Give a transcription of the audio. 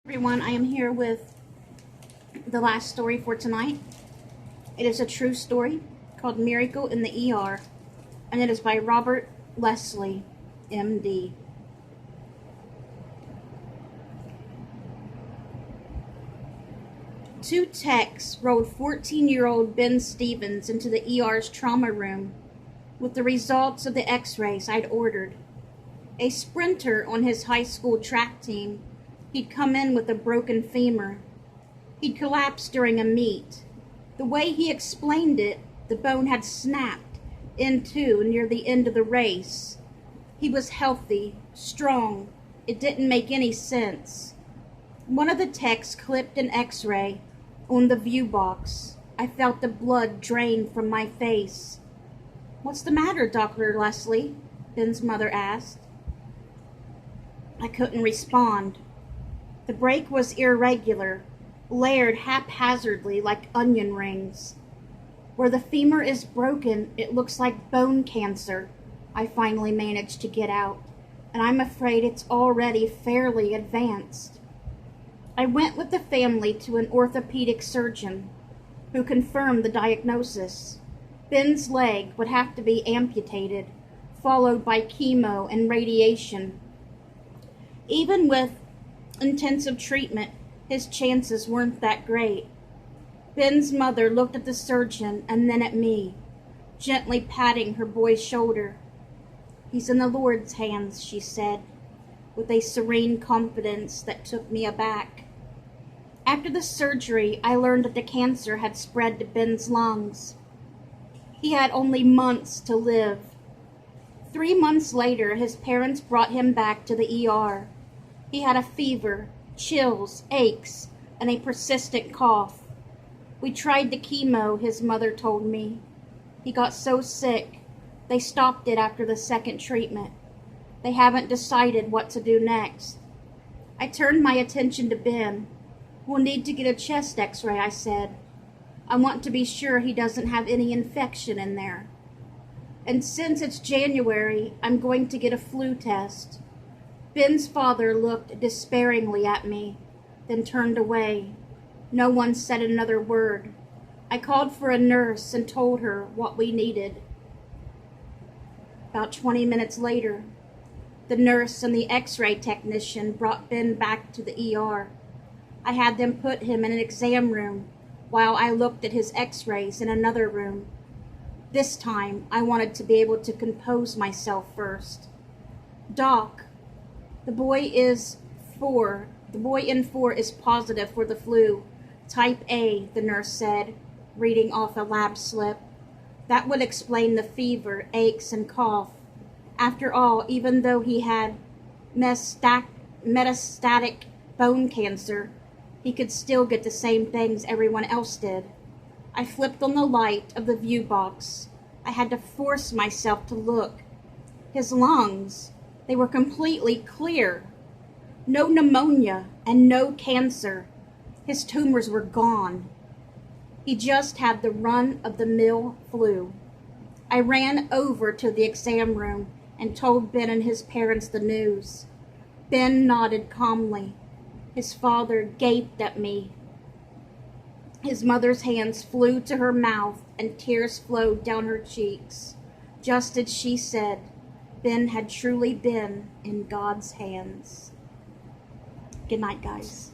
Everyone, I am here with the last story for tonight. It is a true story called Miracle in the ER, and it is by Robert Leslie, MD. Two techs rolled 14-year-old Ben Stevens into the ER's trauma room with the results of the x-rays I'd ordered. A sprinter on his high school track team, he'd come in with a broken femur. He'd collapsed during a meet. The way he explained it, the bone had snapped in two near the end of the race. He was healthy, strong. It didn't make any sense. One of the techs clipped an x-ray on the view box. I felt the blood drain from my face. "What's the matter, Dr. Leslie?" Ben's mother asked. I couldn't respond. The break was irregular, layered haphazardly like onion rings. Where the femur is broken, it looks like bone cancer, I finally managed to get out, and I'm afraid it's already fairly advanced. I went with the family to an orthopedic surgeon who confirmed the diagnosis. Ben's leg would have to be amputated, followed by chemo and radiation. Even with intensive treatment, his chances weren't that great. Ben's mother looked at the surgeon and then at me, gently patting her boy's shoulder. "He's in the Lord's hands," she said, with a serene confidence that took me aback. After the surgery, I learned that the cancer had spread to Ben's lungs. He had only months to live. 3 months later, his parents brought him back to the ER. He had a fever, chills, aches, and a persistent cough. We tried the chemo, his mother told me. He got so sick, they stopped it after the second treatment. They haven't decided what to do next. I turned my attention to Ben. "We'll need to get a chest x-ray," I said. "I want to be sure he doesn't have any infection in there. And since it's January, I'm going to get a flu test." Ben's father looked despairingly at me, then turned away. No one said another word. I called for a nurse and told her what we needed. About 20 minutes later, the nurse and the x-ray technician brought Ben back to the ER. I had them put him in an exam room while I looked at his x-rays in another room. This time, I wanted to be able to compose myself first. "Doc, the boy in 4 is positive for the flu, type A," the nurse said, reading off a lab slip. "That would explain the fever, aches, and cough. After all, even though he had metastatic bone cancer, he could still get the same things everyone else did." I flipped on the light of the view box. I had to force myself to look. His lungs, they were completely clear. No pneumonia and no cancer. His tumors were gone. He just had the run-of-the-mill flu. I ran over to the exam room and told Ben and his parents the news. Ben nodded calmly. His father gaped at me. His mother's hands flew to her mouth and tears flowed down her cheeks. Just as she said, Ben had truly been in God's hands. Good night, guys.